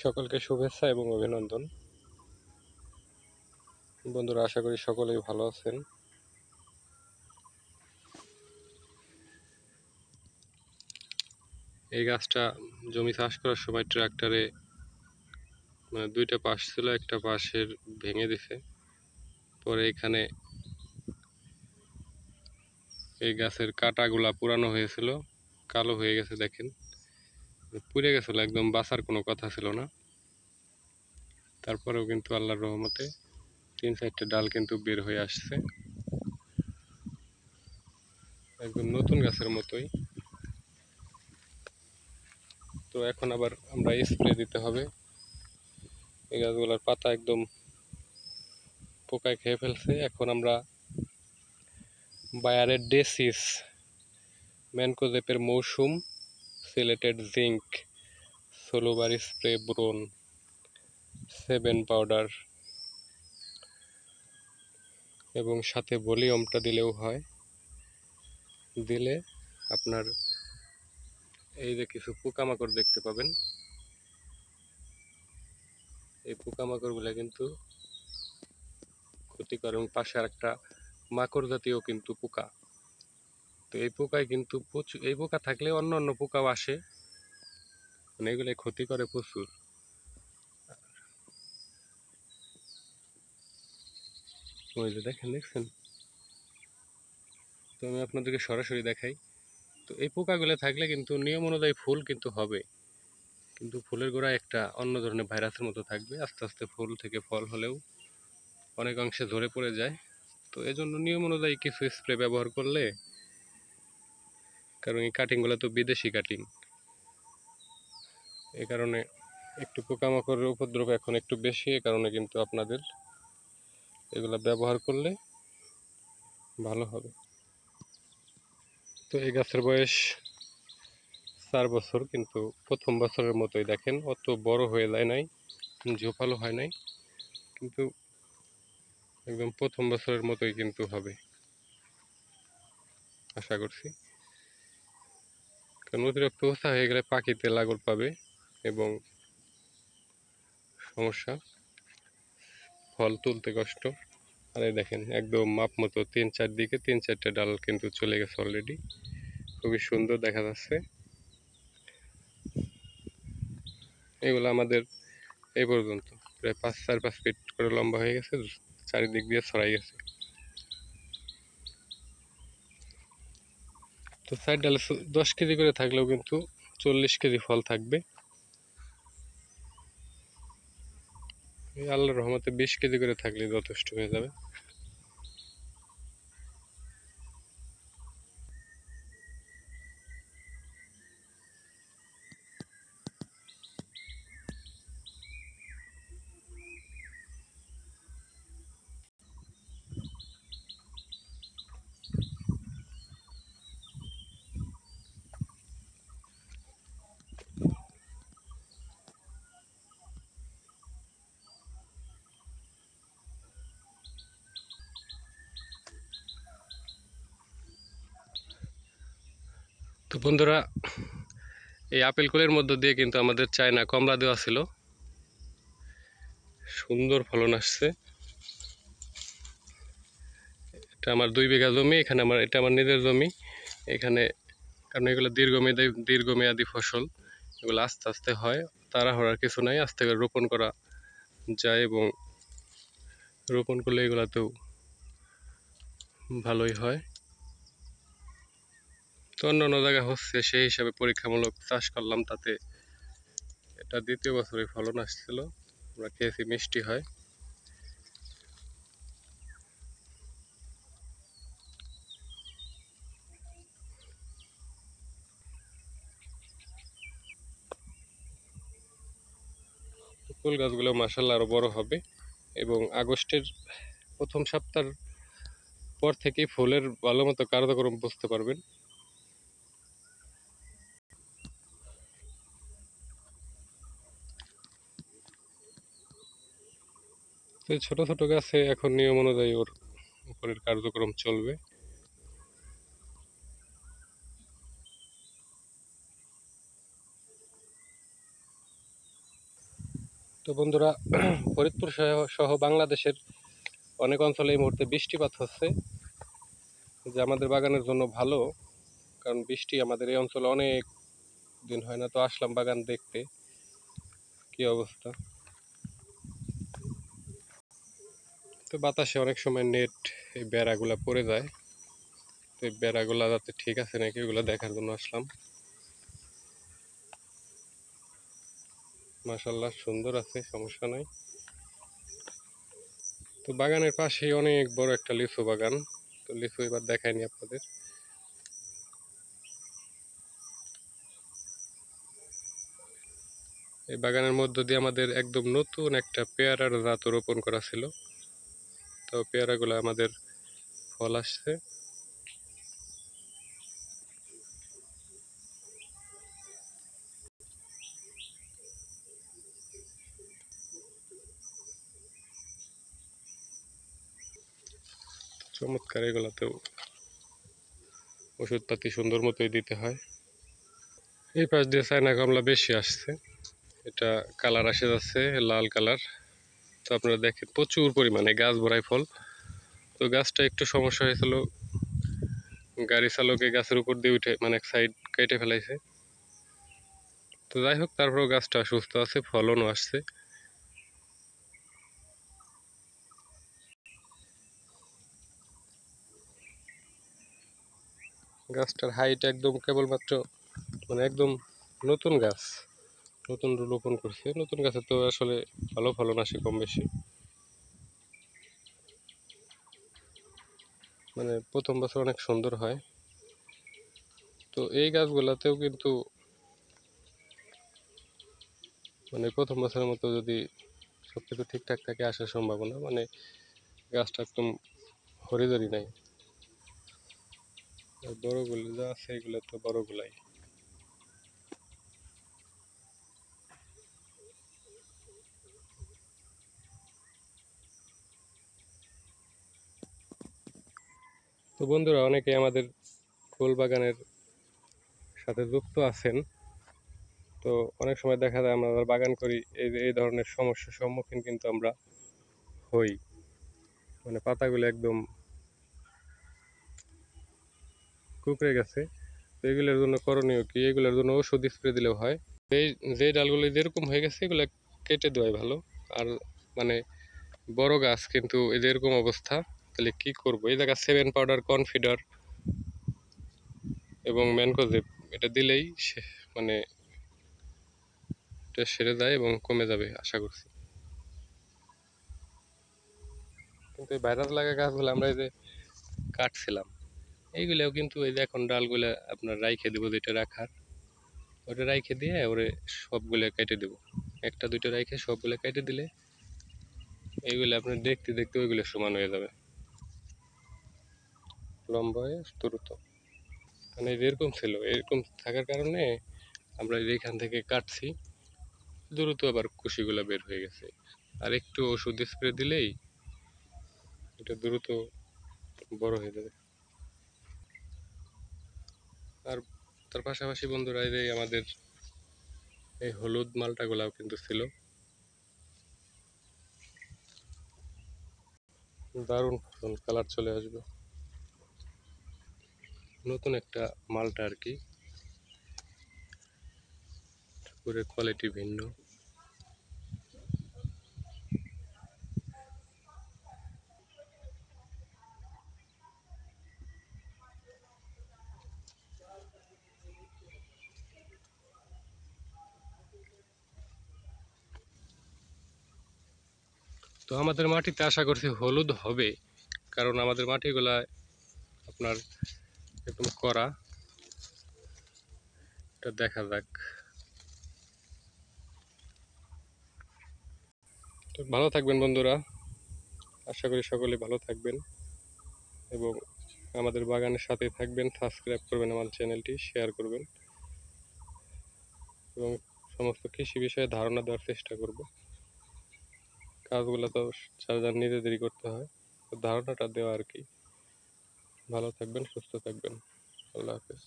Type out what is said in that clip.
সকলকে শুভেচ্ছা এবং অভিনন্দন। বন্ধুরা, আশা করি সকলেই ভালো আছেন। এই গাছটা জমি চাষ করার সময় ট্রাক্টরে দুইটা পাশ ছিল, একটা পাশের ভেঙে দিছে। পরে এখানে এই গাছের কাঁটাগুলা পুরানো হয়েছিল, কালো হয়ে গেছে, দেখেন পুড়ে গেছিল, একদম বাঁচার কোনো কথা ছিল না। তারপরেও কিন্তু আল্লাহর রহমতে 3-4টে ডাল কিন্তু বের হয়ে আসছে, একদম নতুন গাছের মতোই। তো এখন আবার আমরা স্প্রে দিতে হবে। এই গাছগুলোর পাতা একদম পোকায় খেয়ে ফেলছে। এখন আমরা বায়ারের ডেসিস, ম্যানকোজেপের মৌসুম, সিলেটেড জিঙ্ক, সোলোবার স্প্রে, ব্রোন 7 পাউডার এবং সাথে ভলিউমটা দিলেও হয়। দিলে আপনার এই যে কিছু পোকামাকড় দেখতে পাবেন, এই পোকামাকড়গুলো কিন্তু ক্ষতিকর, এবং পাশে আর একটা মাকড় জাতীয় কিন্তু পোকা। তো এই পোকায় কিন্তু প্রচুর, এই পোকা থাকলে অন্য অন্য পোকাও আসে, মানে এগুলো ক্ষতি করে প্রচুর। ওই যে দেখছেন। তো আমি আপনাদেরকে সরাসরি দেখাই। তো এই পোকাগুলো থাকলে কিন্তু নিয়ম অনুযায়ী ফুল কিন্তু হবে, কিন্তু ফুলের গোড়ায় একটা অন্য ধরনের ভাইরাসের মতো থাকবে। আস্তে আস্তে ফুল থেকে ফল হলেও অনেক অংশে ঝরে পড়ে যায়। তো এজন্য নিয়ম অনুযায়ী কিছু স্প্রে ব্যবহার করলে, কারণ এই কাটিংগুলো তো বিদেশি কাটিং, এই কারণে একটু পোকামাকড়ের উপদ্রব এখন একটু বেশি। এই কারণে কিন্তু আপনাদের এগুলো ব্যবহার করলে ভালো হবে। তো এই গাছের বয়স 4 বছর, কিন্তু প্রথম বছরের মতোই, দেখেন অত বড় হয়ে যায় নাই, ঝোপালো হয় নাই, কিন্তু একদম প্রথম বছরের মতোই কিন্তু হবে আশা করছি। কারণ অতিরিক্ত উঁচা হয়ে গেলে পাখিতে লাগল পাবে এবং সমস্যা, ফল তুলতে কষ্ট। আর এই দেখেন একদম মাপ মতো 3-4 দিকে 3-4টে ডাল কিন্তু চলে গেছে অলরেডি, খুবই সুন্দর দেখা যাচ্ছে। এগুলো আমাদের এই পর্যন্ত প্রায় 4-5 ফিট করে লম্বা হয়ে গেছে, চারিদিক দিয়ে ছড়াই গেছে। তো 4 ডালে 10 কেজি করে থাকলেও কিন্তু 40 কেজি ফল থাকবে। আল্লাহর রহমতে 20 কেজি করে থাকলে যথেষ্ট হয়ে যাবে। তো বন্ধুরা, এই আপেল কুলের মধ্য দিয়ে কিন্তু আমাদের চায়না কমলা দেওয়া ছিল, সুন্দর ফলন আসছে। এটা আমার 2 বিঘা জমি, এখানে এটা আমার নিজের জমি এখানে। কারণ এগুলো দীর্ঘমেয়াদী ফসল, এগুলো আস্তে আস্তে হয়, তাড়াহুড়ার কিছু নাই, আস্তে করে রোপণ করা যায় এবং রোপণ করলে এগুলাতেও ভালোই হয়। তো অন্য জায়গায় হচ্ছে, সেই হিসাবে পরীক্ষামূলক চাষ করলাম, তাতে এটা 2য় বছরে ফলন আসছিল, আমরা খেয়েছি, মিষ্টি হয়। ফুল গাছগুলো মাশাআল্লাহ আরো বড় হবে, এবং আগস্টের প্রথম সপ্তাহের পর থেকেই ফুলের ভালো মতো কার্যক্রম বুঝতে পারবেন। তো ছোট ছোট গাছে এখন নিয়ম অনুযায়ী ওর উপরের কার্যক্রম চলবে। তো বন্ধুরা, ফরিদপুর সহ বাংলাদেশের অনেক অঞ্চলে এই মুহূর্তে বৃষ্টিপাত হচ্ছে, যে আমাদের বাগানের জন্য ভালো। কারণ বৃষ্টি আমাদের এই অঞ্চলে অনেক দিন হয় না, তো আসলাম বাগান দেখতে কি অবস্থা। তো বাতাসে অনেক সময় নেট এই বেড়াগুলা পড়ে যায়, তো এই বেড়াগুলা যাতে ঠিক আছে নাকি ওগুলো দেখার জন্য আসলাম। মাশাআল্লাহ সুন্দর আছে, সমস্যা নাই। তো বাগানের পাশেই অনেক বড় একটা লিচু বাগান, তো লিচু এবার দেখাইনি আপনাদের। এই বাগানের মধ্য দিয়ে আমাদের একদম নতুন একটা পেয়ারার জাত রোপণ করা ছিল, তো পেয়ারাগুলো আমাদের ফল আসছে। চমৎকার, এগুলাতেও ওষুধপাতি সুন্দর মতোই দিতে হয়। এই পাশ দিয়ে চায়না কমলা বেশি আসছে, এটা কালার আসে যাচ্ছে লাল কালার। তো আপনারা দেখেন প্রচুর পরিমাণে গাছ ভরাই ফল। তো গাছটা একটু সমস্যা হয়েছিল, গাড়ি চালকে গাছের উপর দিয়ে উঠে মানে এক সাইড কেটে ফেলাইছে। তো যাই হোক, তারপরেও গাছটা সুস্থ আছে, ফলনও আসছে। গাছটার হাইট একদম কেবলমাত্র মানে একদম নতুন গাছ, নতুন রোপণ করছে। নতুন গাছে তো আসলে ভালো ফলন আসে কম বেশি, মানে প্রথম বছর অনেক সুন্দর হয়। তো এই গাছগুলাতেও কিন্তু মানে প্রথম বছরের মতো যদি সবকিছু ঠিকঠাক থাকে আসার সম্ভাবনা, মানে গাছটা একদম হরিধরি নাই। আর বড়গুলো যা আছে এগুলো তো বড়গুলাই। তো বন্ধুরা, অনেকে আমাদের ফুল বাগানের সাথে যুক্ত আছেন। তো অনেক সময় দেখা যায় আমরা বাগান করি, এই ধরনের সমস্যার সম্মুখীন কিন্তু আমরা হই। মানে পাতাগুলো একদম কুঁকড়ে গেছে। তো এগুলোর জন্য করণীয় কি? এগুলোর জন্য ওষুধ স্প্রে দিলেও হয়। এই যে ডালগুলো যেরকম হয়ে গেছে এগুলো কেটে দেওয়াই ভালো। আর মানে বড় গাছ কিন্তু এই যে এরকম অবস্থা, তাহলে কি করব? এই জায়গায় 7 পাউডার, কনফিডার এবং ম্যানকোজেব এটা দিলেই মানে এটা সেরে যায় এবং কমে যাবে আশা করছি। কিন্তু এই ভাইরাস লাগা গাছগুলো আমরা এই যে কাটছিলাম, এইগুলাও কিন্তু এই যে এখন ডালগুলা আপনার রাইখে দেবো, যেটা রাখার ওটা রাইখে দিয়ে ওরে সবগুলো কেটে দেবো। একটা দুইটা রাইখে সবগুলো কেটে দিলে এইগুলো আপনার দেখতে দেখতে ওইগুলো সমান হয়ে যাবে, লম্বা হয়ে দ্রুত। মানে এরকম ছিল, এরকম থাকার কারণে আমরা এখান থেকে কাটছি, দ্রুত আবার কুশিগুলো বের হয়ে গেছে। আর একটু ওষুধ স্প্রে দিলেই এটা দ্রুত বড় হয়ে যাবে। আর তার পাশাপাশি বন্ধুরা, এই যে আমাদের এই হলুদ মালটা গুলাও কিন্তু ছিল, দারুণ ফলন, কালার চলে আসবে। নতুন একটা মালটা আর কি, পুরো কোয়ালিটি ভিন্ন। তো আমাদের মাটিতে আশা করছি হলুদ হবে, কারণ আমাদের মাটিগুলা আপনার একদম কড়া। এটা দেখা যাক। তো ভালো থাকবেন বন্ধুরা, আশা করি সকলে ভালো থাকবেন এবং আমাদের বাগানের সাথে থাকবেন। সাবস্ক্রাইব করবেন আমার চ্যানেলটি, শেয়ার করবেন এবং সমস্ত কৃষি বিষয়ে ধারণা দেওয়ার চেষ্টা করব। কাজগুলো তো যার যার নিজেদেরই করতে হয়, তো ধারণাটা দেওয়া আর কি। ভালো থাকবেন, সুস্থ থাকবেন। আল্লাহ হাফেজ।